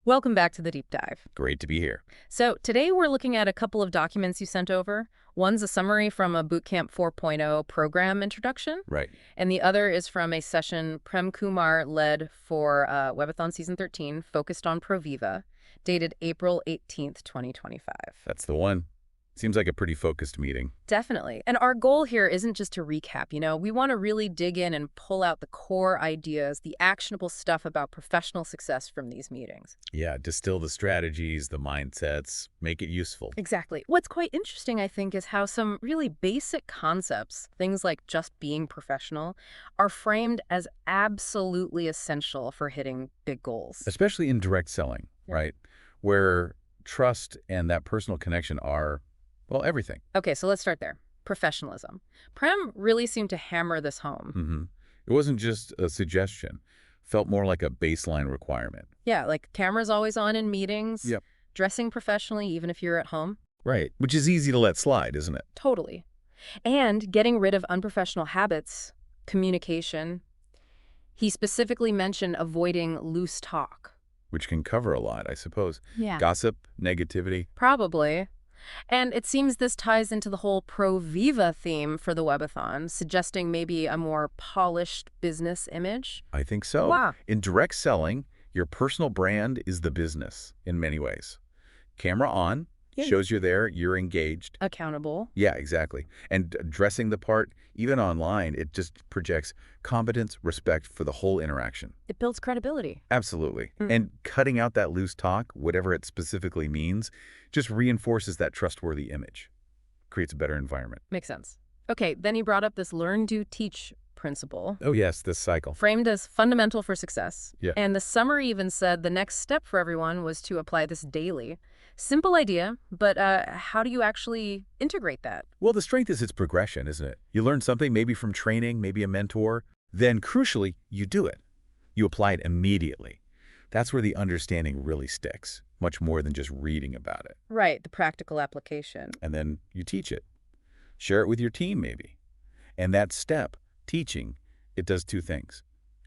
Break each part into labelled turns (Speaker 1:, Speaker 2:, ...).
Speaker 1: Welcome back to the deep dive.
Speaker 2: Great to be here.
Speaker 1: So today we're looking at a couple of documents you sent over. One's a summary from a Bootcamp 4.0 program introduction,
Speaker 2: Right.
Speaker 1: and the other is from a session Prem Kumar led for Webathon Season 13, focused on Viva, dated April 18th, 2025.
Speaker 2: That's the one. Seems like a pretty focused meeting.
Speaker 1: Definitely. And our goal here isn't just to recap, we want to really dig in and pull out the core ideas, the actionable stuff about professional success from these meetings.
Speaker 2: Yeah, distill the strategies, the mindsets, make it useful.
Speaker 1: Exactly. What's quite interesting, I think, is how some really basic concepts, things like just being professional, are framed as absolutely essential for hitting big goals.
Speaker 2: Especially in direct selling, right? Where trust and that personal connection are, well, everything.
Speaker 1: Okay, so let's start there. Professionalism. Prem really seemed to hammer this home.
Speaker 2: It wasn't just a suggestion. Felt more like a baseline requirement.
Speaker 1: Yeah, like cameras always on in meetings.
Speaker 2: Yep.
Speaker 1: Dressing professionally even if you're at home.
Speaker 2: Right. Which is easy to let slide, isn't it?
Speaker 1: Totally. And getting rid of unprofessional habits, communication. He specifically mentioned avoiding loose talk.
Speaker 2: Which can cover a lot, I suppose.
Speaker 1: Yeah.
Speaker 2: Gossip, negativity.
Speaker 1: Probably. And it seems this ties into the whole Viva theme for the Webathon, suggesting maybe a more polished business image.
Speaker 2: I think so.
Speaker 1: Wow.
Speaker 2: In direct selling, your personal brand is the business in many ways. Camera on, shows you're there, you're engaged.
Speaker 1: Accountable.
Speaker 2: Yeah, exactly. And dressing the part, even online, it just projects competence, respect for the whole interaction.
Speaker 1: It builds credibility.
Speaker 2: Absolutely. And cutting out that loose talk, whatever it specifically means, just reinforces that trustworthy image. Creates a better environment.
Speaker 1: Makes sense. Okay, then he brought up this learn, do, teach principle.
Speaker 2: Oh yes, this cycle.
Speaker 1: Framed as fundamental for success.
Speaker 2: Yeah.
Speaker 1: And the summary even said the next step for everyone was to apply this daily. Simple idea, but how do you actually integrate that?
Speaker 2: Well, the strength is its progression, isn't it? You learn something, maybe from training, maybe a mentor. Then, crucially, you do it. You apply it immediately. That's where the understanding really sticks, much more than just reading about it.
Speaker 1: Right, the practical application.
Speaker 2: And then you teach it. Share it with your team, maybe. And that step, teaching, it does two things.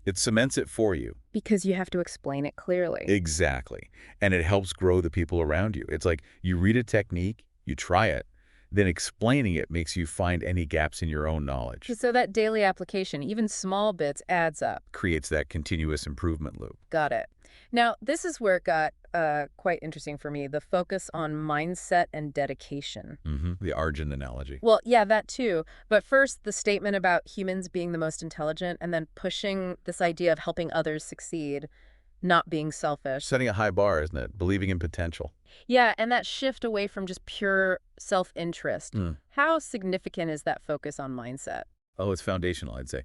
Speaker 2: It cements it for you.
Speaker 1: Because you have to explain it clearly.
Speaker 2: Exactly. And it helps grow the people around you. It's like you read a technique, you try it, then explaining it makes you find any gaps in your own knowledge.
Speaker 1: So that daily application, even small bits, adds up.
Speaker 2: Creates that continuous improvement loop.
Speaker 1: Got it. Now, this is where it got quite interesting for me, the focus on mindset and dedication.
Speaker 2: The Arjun analogy.
Speaker 1: Well, yeah, that too. But first, the statement about humans being the most intelligent and then pushing this idea of helping others succeed, not being selfish.
Speaker 2: Setting a high bar, isn't it? Believing in potential.
Speaker 1: Yeah, and that shift away from just pure self-interest. How significant is that focus on mindset?
Speaker 2: Oh, it's foundational, I'd say.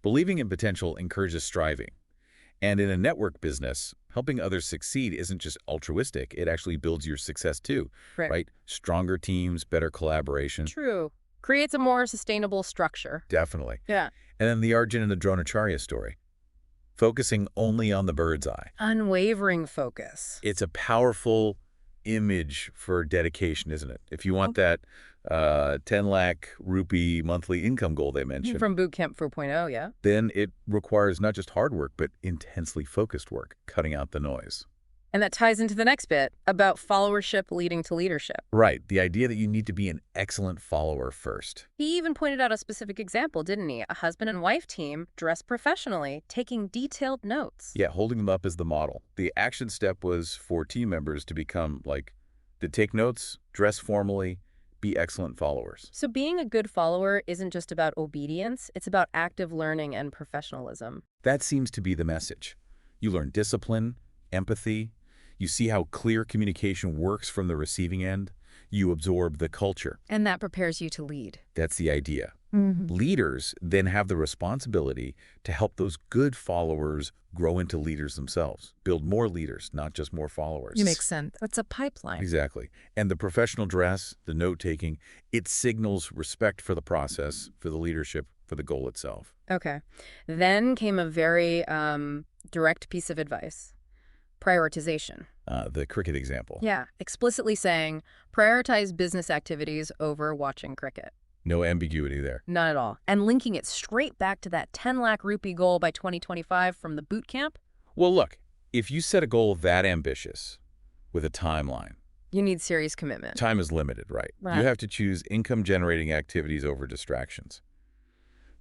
Speaker 2: Believing in potential encourages striving. And in a network business, helping others succeed isn't just altruistic. It actually builds your success too, right? Stronger teams, better collaboration.
Speaker 1: True. Creates a more sustainable structure.
Speaker 2: Definitely.
Speaker 1: Yeah.
Speaker 2: And then the Arjun and the Dronacharya story. Focusing only on the bird's eye.
Speaker 1: Unwavering focus.
Speaker 2: It's a powerful image for dedication, isn't it? If you want that 10 lakh rupee monthly income goal they mentioned.
Speaker 1: From Bootcamp 4.0, yeah.
Speaker 2: Then it requires not just hard work, but intensely focused work, cutting out the noise.
Speaker 1: And that ties into the next bit about followership leading to leadership.
Speaker 2: Right. The idea that you need to be an excellent follower first.
Speaker 1: He even pointed out a specific example, didn't he? A husband and wife team dressed professionally, taking detailed notes.
Speaker 2: Yeah, holding them up as the model. The action step was for team members to become to take notes, dress formally, be excellent followers.
Speaker 1: So being a good follower isn't just about obedience, it's about active learning and professionalism.
Speaker 2: That seems to be the message. You learn discipline, empathy. You see how clear communication works from the receiving end. You absorb the culture.
Speaker 1: And that prepares you to lead.
Speaker 2: That's the idea. Leaders then have the responsibility to help those good followers grow into leaders themselves. Build more leaders, not just more followers.
Speaker 1: It makes sense. It's a pipeline.
Speaker 2: Exactly. And the professional dress, the note-taking, it signals respect for the process, for the leadership, for the goal itself.
Speaker 1: Okay. Then came a very direct piece of advice. Prioritization.
Speaker 2: The cricket example.
Speaker 1: Yeah, explicitly saying prioritize business activities over watching cricket.
Speaker 2: No ambiguity there.
Speaker 1: None at all. And linking it straight back to that 10 lakh rupee goal by 2025 from the boot camp.
Speaker 2: Well, look, If you set a goal that ambitious with a timeline,
Speaker 1: You need serious commitment.
Speaker 2: time is limited, right? You
Speaker 1: Right.
Speaker 2: have to choose income-generating activities over distractions.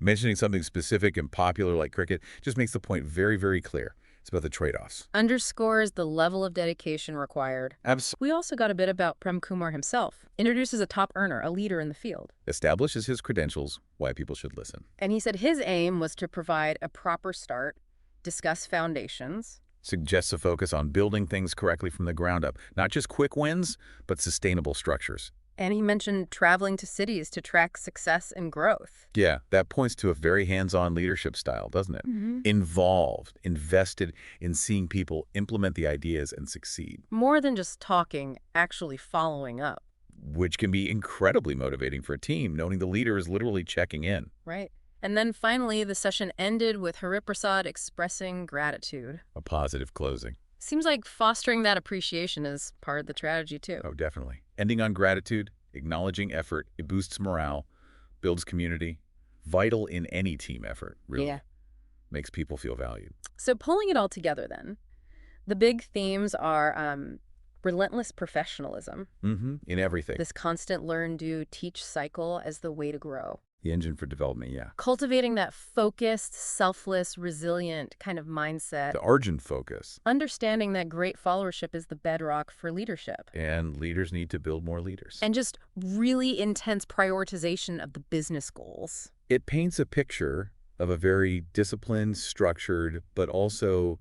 Speaker 2: Mentioning something specific and popular like cricket just makes the point very, very clear. It's about the trade-offs.
Speaker 1: Underscores the level of dedication required.
Speaker 2: Absolutely.
Speaker 1: We also got a bit about Prem Kumar himself. Introduces a top earner, a leader in the field.
Speaker 2: Establishes his credentials, why people should listen.
Speaker 1: And he said his aim was to provide a proper start, discuss foundations.
Speaker 2: Suggests a focus on building things correctly from the ground up. Not just quick wins, but sustainable structures.
Speaker 1: And he mentioned traveling to cities to track success and growth.
Speaker 2: Yeah, that points to a very hands-on leadership style, doesn't it? Involved, invested in seeing people implement the ideas and succeed,
Speaker 1: More than just talking, actually following up.
Speaker 2: which can be incredibly motivating for a team, knowing the leader is literally checking in.
Speaker 1: Right. And then finally, the session ended with Hariprasad expressing gratitude.
Speaker 2: A positive closing.
Speaker 1: Seems like fostering that appreciation is part of the strategy, too.
Speaker 2: Oh, definitely. Ending on gratitude, acknowledging effort, it boosts morale, builds community. Vital in any team effort, really.
Speaker 1: Yeah.
Speaker 2: Makes people feel valued.
Speaker 1: So pulling it all together then, the big themes are relentless professionalism,
Speaker 2: In everything.
Speaker 1: this constant learn, do, teach cycle as the way to grow.
Speaker 2: The engine for development, yeah.
Speaker 1: Cultivating that focused, selfless, resilient kind of mindset.
Speaker 2: The Argent focus.
Speaker 1: Understanding that great followership is the bedrock for leadership.
Speaker 2: And leaders need to build more leaders.
Speaker 1: And just really intense prioritization of the business goals.
Speaker 2: It paints a picture of a very disciplined, structured, but also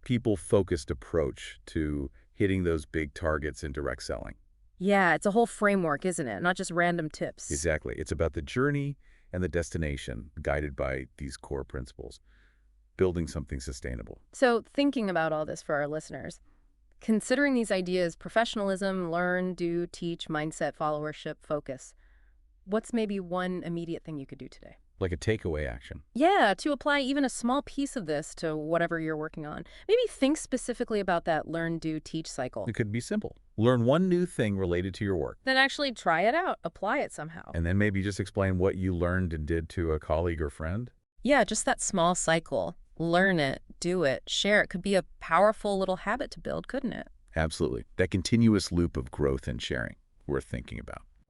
Speaker 2: people-focused approach to hitting those big targets in direct selling.
Speaker 1: Yeah, it's a whole framework, isn't it? Not just random tips.
Speaker 2: Exactly. It's about the journey and the destination guided by these core principles, building something sustainable.
Speaker 1: So thinking about all this for our listeners, considering these ideas, professionalism, learn, do, teach, mindset, followership, focus, what's maybe one immediate thing you could do today?
Speaker 2: Like a takeaway action.
Speaker 1: Yeah, to apply even a small piece of this to whatever you're working on. Maybe think specifically about that learn, do, teach cycle.
Speaker 2: It could be simple. Learn one new thing related to your work.
Speaker 1: Then actually try it out, apply it somehow.
Speaker 2: And then maybe just explain what you learned and did to a colleague or friend.
Speaker 1: Yeah, just that small cycle. Learn it, do it, share it. Could be a powerful little habit to build, couldn't it?
Speaker 2: Absolutely. That continuous loop of growth and sharing worth thinking about.